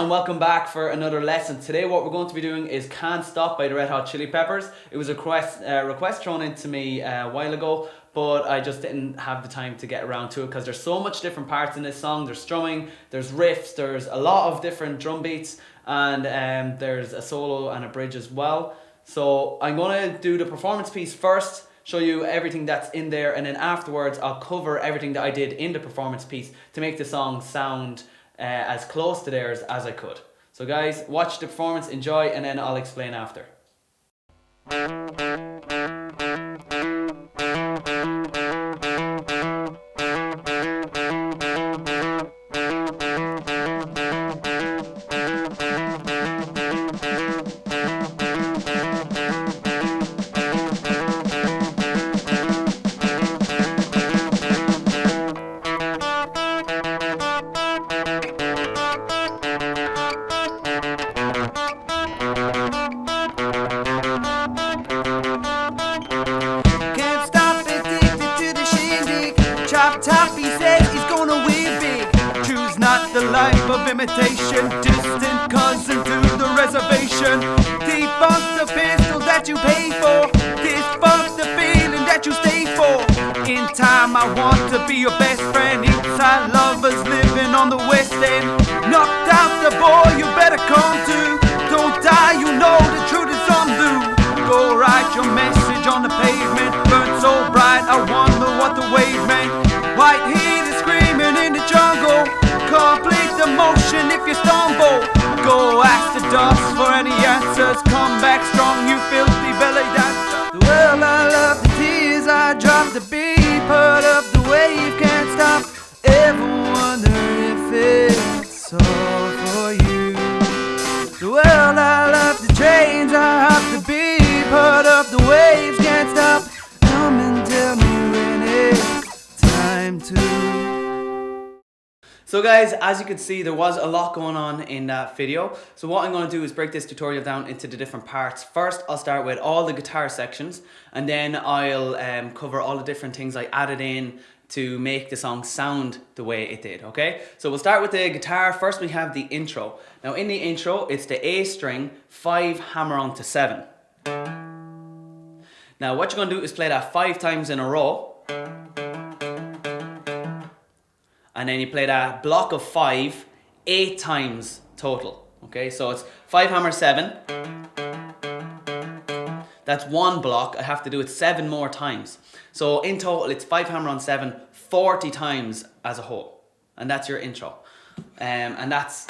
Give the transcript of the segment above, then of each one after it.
and welcome back for another lesson. Today what we're going to be doing is Can't Stop by the Red Hot Chili Peppers. It was a request thrown into me a while ago, but I just didn't have the time to get around to it because there's so much different parts in this song. There's strumming, there's riffs, there's a lot of different drum beats, and there's a solo and a bridge as well. So I'm going to do the performance piece first, show you everything that's in there, and then afterwards I'll cover everything that I did in the performance piece to make the song sound as close to theirs as I could. So guys, watch the performance, enjoy, and then I'll explain after. Top, he says he's gonna win big. Choose not the life of imitation, distant cousin to the reservation. Debunk the pistol that you pay for, debunk the feeling that you stay for. In time I want to be your best friend. Inside lovers living on the west end. Knocked out the boy you better come to. Don't die, you know the truth is undue. Go write your message on the pavement. Burnt so bright I wonder what the wave meant. White heat is screaming in the jungle. Complete the motion if you stumble. Go ask the dust for any answers. Come back strong, you filthy belly dancer. Well, I love the tears I drop, the beat, heard of the wave can't stop. Ever wonder if it's all for you? Well, I love the trains I hop, the beat, heard of the waves can't stop. Come and tell me when it's time to. So guys, as you can see, there was a lot going on in that video. So what I'm going to do is break this tutorial down into the different parts. First, I'll start with all the guitar sections, and then I'll cover all the different things I added in to make the song sound the way it did, okay? So we'll start with the guitar. First we have the intro. Now in the intro, it's the A string, 5 hammer on to 7. Now what you're going to do is play that 5 times in a row. And then you play that block of 5 8 times total. Okay, so it's 5 hammer 7. That's one block. I have to do it 7 more times. So in total, it's 5 hammer on 7 40 times as a whole. And that's your intro. And that's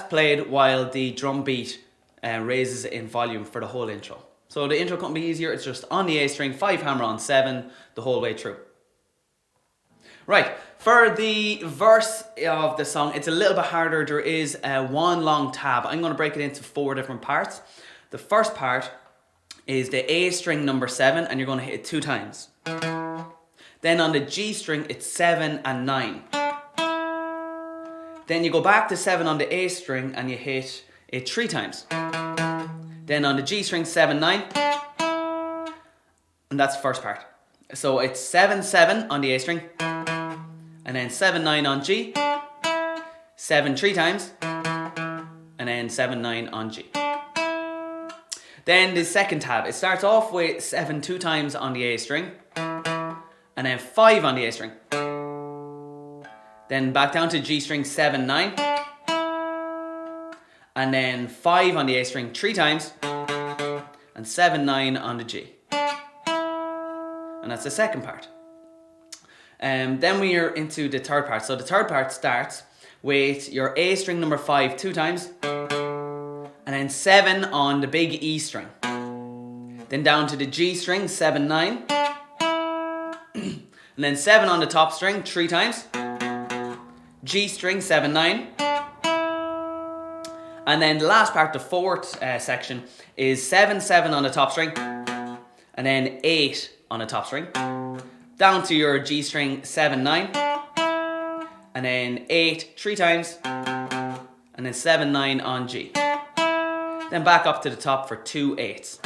played while the drum beat raises in volume for the whole intro. So the intro couldn't be easier. It's just on the A string, 5 hammer on 7 the whole way through. Right, for the verse of the song, it's a little bit harder. There is one long tab. I'm going to break it into 4 different parts. The first part is the A string number 7, and you're going to hit it 2 times. Then on the G string, it's 7 and 9. Then you go back to 7 on the A string, and you hit it 3 times. Then on the G string, 7, 9. And that's the first part. So it's 7, 7 on the A string. And then 7, 9 on G, 7 3 times, and then 7, 9 on G. Then the second tab, it starts off with 7 2 times on the A string, and then 5 on the A string. Then back down to G string, 7, 9, and then 5 on the A string 3 times, and 7, 9 on the G. And that's the second part. Then we are into the third part. So the third part starts with your A string number 5 2 times, and then 7 on the big E string. Then down to the G string, 7, 9, and then 7 on the top string 3 times, G string, 7, 9, and then the last part, the fourth section, is 7, 7 on the top string, and then 8 on the top string. Down to your G string, 7, 9, and then 8 3 times, and then 7, 9 on G. Then back up to the top for 2 8s.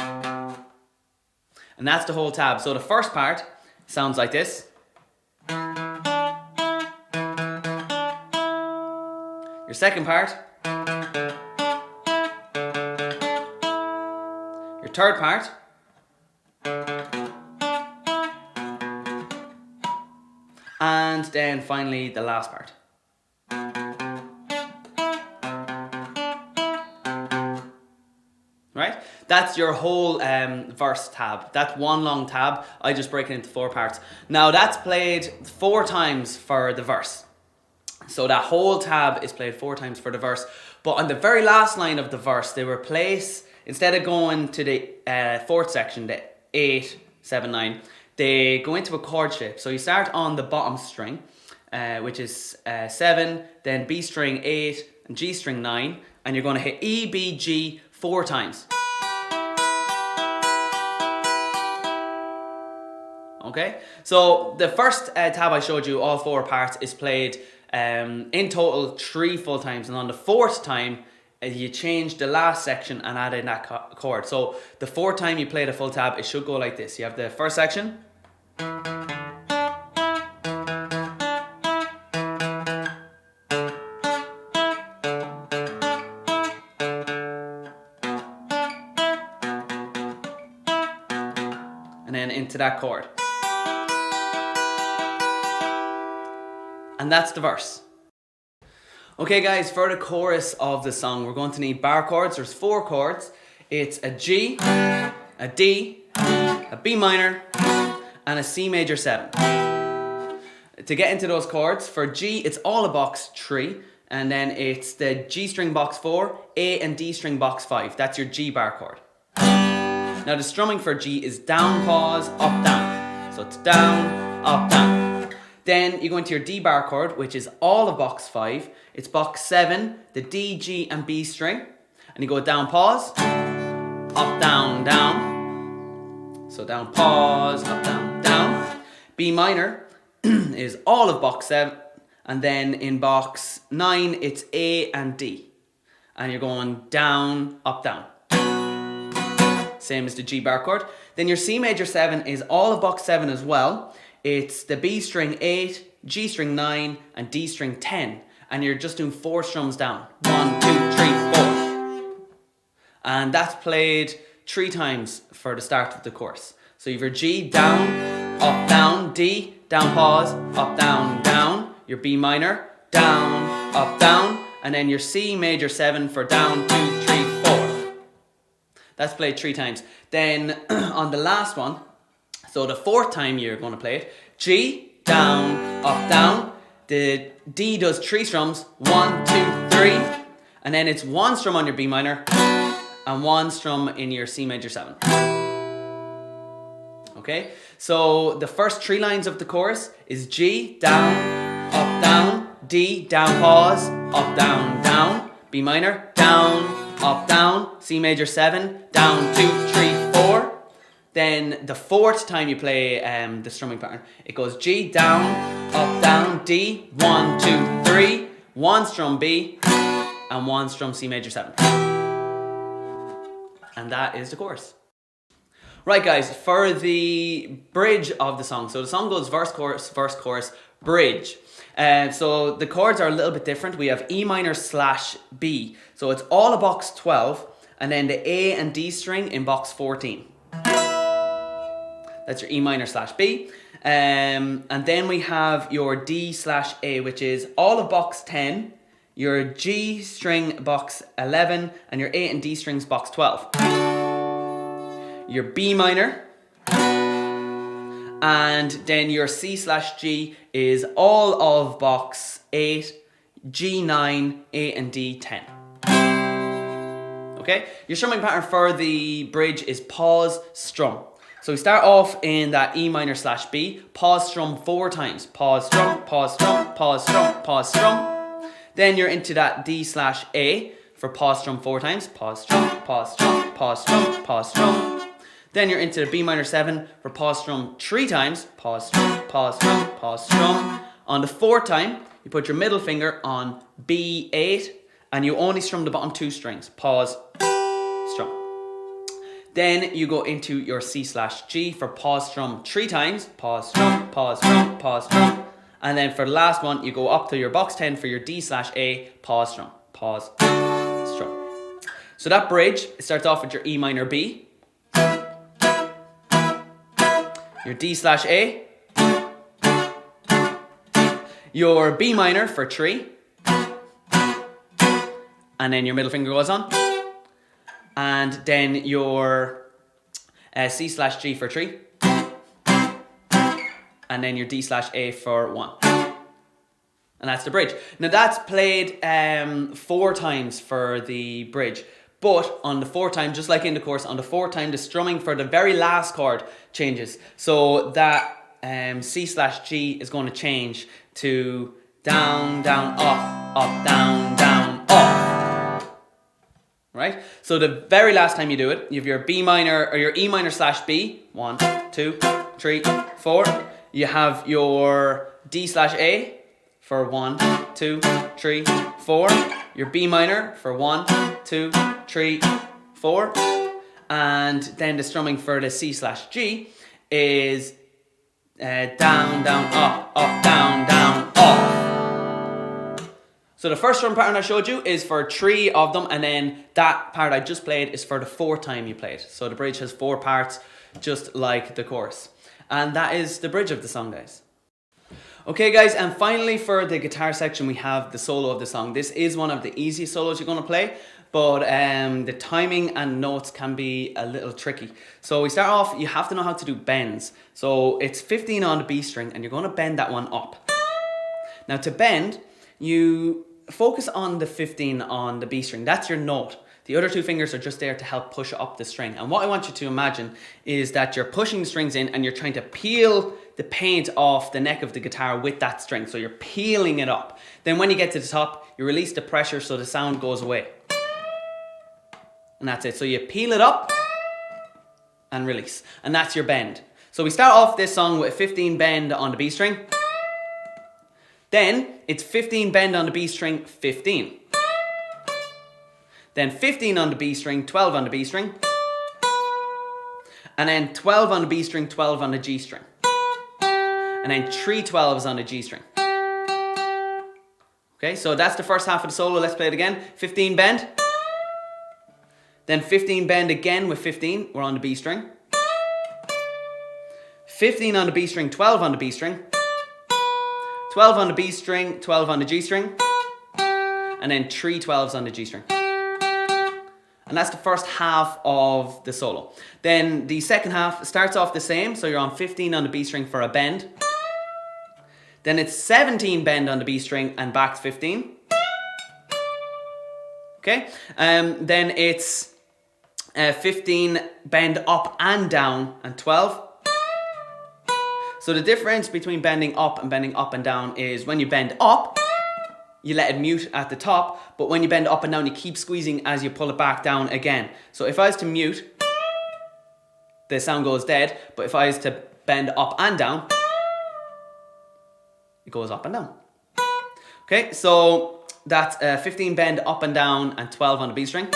And that's the whole tab. So the first part sounds like this. Your second part. Your third part. And then finally the last part. Right? That's your whole verse tab. That's one long tab. I just break it into 4 parts. Now that's played 4 times for the verse. So that whole tab is played 4 times for the verse. But on the very last line of the verse, they replace, instead of going to the 4th section, the 8, 7, 9, they go into a chord shape. So you start on the bottom string, which is 7, then B string 8, and G string 9, and you're going to hit E, B, G 4 times. Okay, so the first tab I showed you, all 4 parts, is played in total 3 full times, and on the 4th time you change the last section and add in that chord. So the 4th time you play the full tab, it should go like this. You have the first section, and then into that chord. And that's the verse. Okay guys, for the chorus of the song, we're going to need bar chords. There's 4 chords. It's a G, a D, a B minor, and a C major 7. To get into those chords, for G, it's all of box 3, and then it's the G string box 4, A and D string box 5. That's your G bar chord. Now the strumming for G is down, pause, up, down. So it's down, up, down. Then you go into your D bar chord, which is all of box 5. It's box 7, the D, G and B string. And you go down, pause, up, down, down. So down, pause, up, down, down. B minor is all of box 7. And then in box 9, it's A and D. And you're going down, up, down. Same as the G bar chord. Then your C major 7 is all of box 7 as well. It's the B string 8, G string 9, and D string 10. And you're just doing 4 strums down. 1, 2, 3, 4. And that's played 3 times for the start of the chorus. So you have your G, down, up, down, D, down, pause, up, down, down. Your B minor, down, up, down. And then your C major 7 for down, 2, 3, 4. That's played 3 times. Then on the last one, so the 4th time you're going to play it, G, down, up, down. The D does 3 strums, 1, 2, 3. And then it's 1 strum on your B minor and 1 strum in your C major 7. Okay, so the first 3 lines of the chorus is G, down, up, down, D, down, pause, up, down, down, B minor, down, up, down, C major 7, down, 2, 3, 4. Then the 4th time you play the strumming pattern, it goes G, down, up, down, D, 1, 2, 3, 1 strum B, and 1 strum C major 7. And that is the chorus. Right guys, for the bridge of the song, so the song goes verse, chorus, bridge. So the chords are a little bit different. We have E minor / B. So it's all of box 12, and then the A and D string in box 14. That's your E minor / B. And then we have your D / A, which is all of box 10, your G string box 11, and your A and D strings box 12. Your B minor, and then your C / G is all of box 8, G 9, A and D 10. Okay, your strumming pattern for the bridge is pause, strum. So we start off in that E minor / B, pause, strum 4 times. Pause, strum, pause, strum, pause, strum, pause, strum. Then you're into that D / A for pause, strum 4 times. Pause, strum, pause, strum, pause, strum, pause, strum. Then you're into the B minor 7 for pause, strum 3 times. Pause, strum, pause, strum, pause, strum. On the 4th time, you put your middle finger on B8 and you only strum the bottom 2 strings. Pause, strum. Then you go into your C / G for pause, strum 3 times. Pause, strum, pause, strum, pause, strum. And then for the last one, you go up to your box 10 for your D/A, pause strum, pause, strum. So that bridge, it starts off with your E minor B, your D/A, your B minor for 3, and then your middle finger goes on, and then your C/G for 3, and then your D/A for 1. And that's the bridge. Now that's played 4 times for the bridge. But on the 4th time, just like in the course, on the 4th time, the strumming for the very last chord changes. So that C/G is going to change to down, down, up, up, down, down, up. Right? So the very last time you do it, you have your B minor or your E minor/B, 1, 2, 3, 4. You have your D/A for 1, 2, 3, 4. Your B minor for 1, 2, 3, 4. And then the strumming for the C/G is down, down, up, up, down, down, up. So the first drum pattern I showed you is for 3 of them, and then that part I just played is for the 4th time you played. So the bridge has 4 parts, just like the chorus. And that is the bridge of the song, guys. Okay guys, and finally for the guitar section we have the solo of the song. This is one of the easiest solos you're going to play, but the timing and notes can be a little tricky. So we start off, you have to know how to do bends. So it's 15 on the B string and you're going to bend that one up. Now to bend, you focus on the 15 on the B string. That's your note. The other 2 fingers are just there to help push up the string. And what I want you to imagine is that you're pushing the strings in and you're trying to peel the paint off the neck of the guitar with that string. So you're peeling it up. Then when you get to the top, you release the pressure so the sound goes away. And that's it. So you peel it up and release. And that's your bend. So we start off this song with a 15 bend on the B string. Then it's 15 bend on the B string, 15. Then 15 on the B string, 12 on the B string. And then 12 on the B string, 12 on the G string. And then 3 12s on the G string. Okay, so that's the first half of the solo. Let's play it again. 15 bend. Then 15 bend again with 15. We're on the B string. 15 on the B string, 12 on the B string. 12 on the B string, 12 on the G string. And then 3 12s on the G string. And that's the first half of the solo. Then the second half starts off the same. So you're on 15 on the B string for a bend. Then it's 17 bend on the B string and back to 15. Okay. Then it's 15 bend up and down and 12. So the difference between bending up and down is when you bend up, you let it mute at the top, but when you bend up and down, you keep squeezing as you pull it back down again. So if I was to mute, the sound goes dead, but if I was to bend up and down, it goes up and down. Okay, so that's 15 bend up and down and 12 on the B string.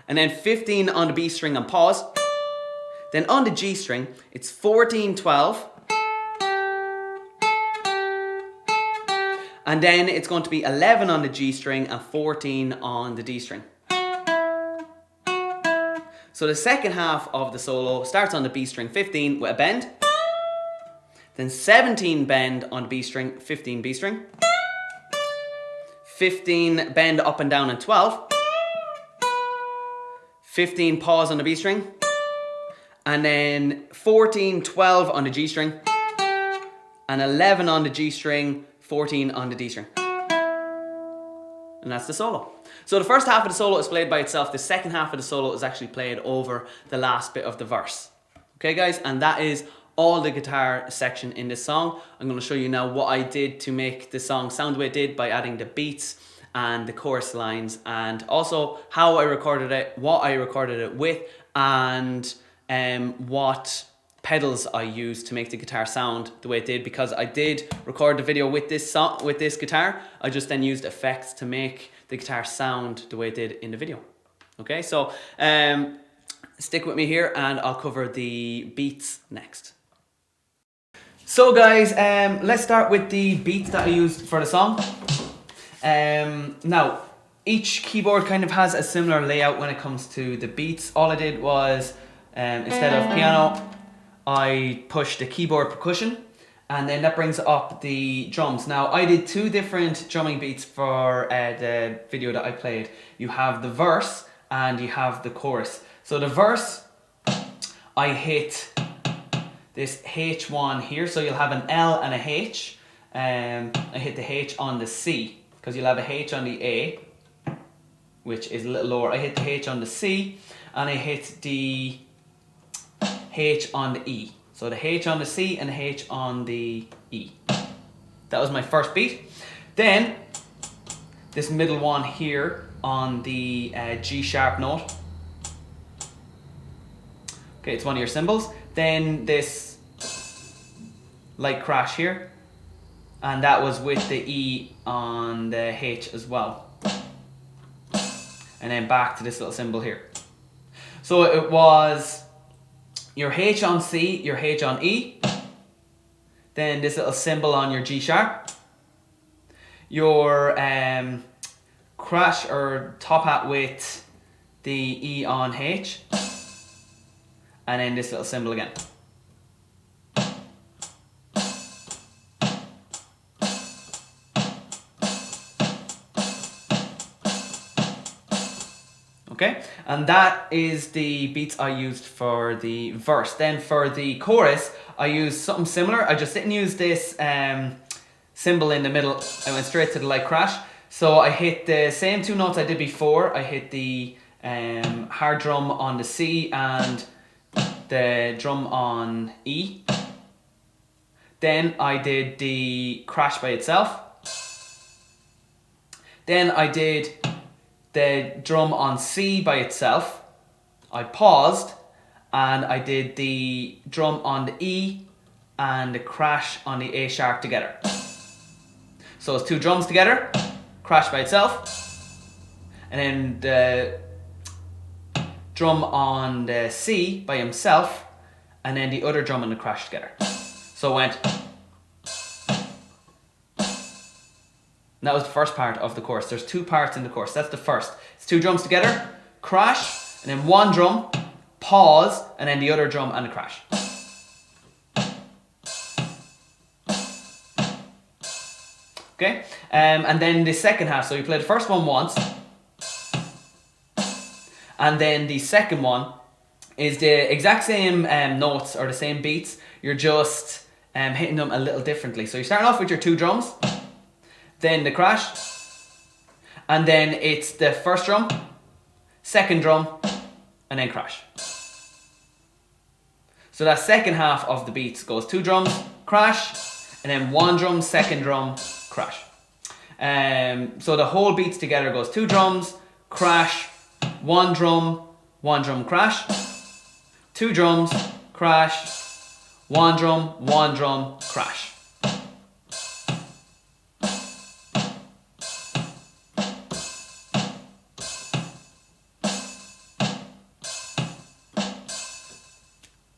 And then 15 on the B string and pause. Then on the G string, it's 14, 12. And then it's going to be 11 on the G string and 14 on the D string. So the second half of the solo starts on the B string 15 with a bend. Then 17 bend on the B string, 15 B string. 15 bend up and down and 12. 15 pause on the B string. And then 14, 12 on the G string. And 11 on the G string, 14 on the D string. And that's the solo. So the first half of the solo is played by itself. The second half of the solo is actually played over the last bit of the verse. Okay guys, and that is all the guitar section in this song. I'm going to show you now what I did to make the song sound the way it did by adding the beats and the chorus lines, and also how I recorded it, what I recorded it with, and what pedals I used to make the guitar sound the way it did, because I did record the video with this song, with this guitar. I just then used effects to make the guitar sound the way it did in the video. Okay, so stick with me here and I'll cover the beats next. So guys, let's start with the beats that I used for the song. Now, each keyboard kind of has a similar layout when it comes to the beats. All I did was, instead of piano, I pushed the keyboard percussion, and then that brings up the drums. Now, I did two different drumming beats for the video that I played. You have the verse and you have the chorus. So the verse, I hit this H1 here, so you'll have an L and a H. I hit the H on the C, because you'll have a H on the A, which is a little lower. I hit the H on the C, and I hit the H on the E. So the H on the C and the H on the E. That was my first beat. Then, this middle one here on the G sharp note. Okay, it's one of your cymbals. Then this light crash here, and that was with the E on the H as well. And then back to this little symbol here. So it was your H on C, your H on E, then this little symbol on your G sharp, your crash or top hat with the E on H, and then this little symbol again. Okay, and that is the beats I used for the verse. Then for the chorus, I used something similar. I just didn't use this symbol in the middle. I went straight to the light crash. So I hit the same two notes I did before. I hit the hard drum on the C and the drum on E. Then I did the crash by itself. Then I did the drum on C by itself. I paused and I did the drum on the E and the crash on the A sharp together. So it's two drums together, crash by itself, and then the drum on the C by himself, and then the other drum and the crash together. So it went. And that was the first part of the chorus. There's two parts in the chorus. That's the first. It's two drums together, crash, and then one drum, pause, and then the other drum and the crash. Okay? And then the second half. So you play the first one once, and then the second one is the exact same notes or the same beats. You're just hitting them a little differently. So you're starting off with your two drums, then the crash, and then it's the first drum, second drum, and then crash. So that second half of the beats goes two drums, crash, and then one drum, second drum, crash. So the whole beats together goes two drums, crash, one drum, crash, two drums, crash, one drum, crash.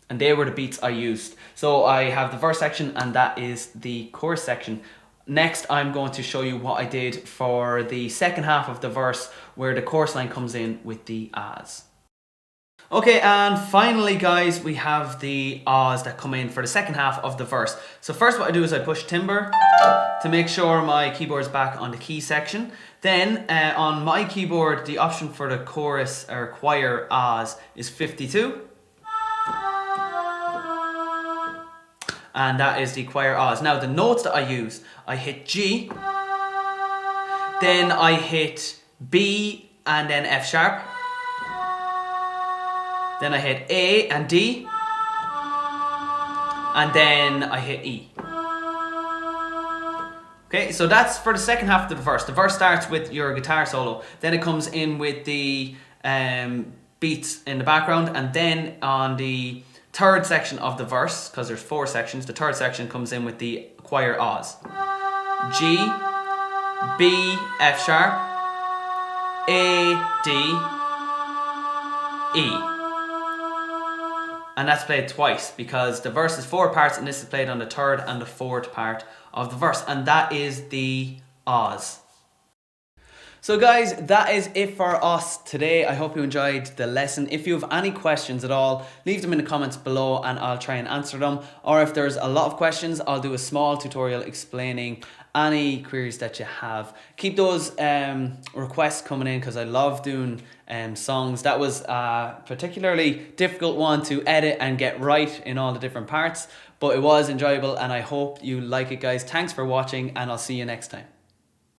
And they were the beats I used. So I have the verse section and that is the chorus section. Next, I'm going to show you what I did for the second half of the verse where the chorus line comes in with the ahs. Okay, and finally guys, we have the ahs that come in for the second half of the verse. So first what I do is I push timbre to make sure my keyboard's back on the key section. Then on my keyboard, the option for the chorus or choir ahs is 52. And that is the choir ahs. Now the notes that I use, I hit G, then I hit B and then F sharp, then I hit A and D, and then I hit E. Okay, so that's for the second half of the verse. The verse starts with your guitar solo, then it comes in with the beats in the background, and then on the third section of the verse, because there's four sections, the third section comes in with the choir ahs. G, B, F sharp, A, D, E. and that's played twice because the verse is 4 parts and this is played on the 3rd and the 4th part of the verse, and that is the Oz. So guys, that is it for us today. I hope you enjoyed the lesson. If you have any questions at all, leave them in the comments below and I'll try and answer them. Or if there's a lot of questions, I'll do a small tutorial explaining any queries that you have. Keep those requests coming in because I love doing songs. That was a particularly difficult one to edit and get right in all the different parts, but it was enjoyable and I hope you like it, guys. Thanks for watching and I'll see you next time.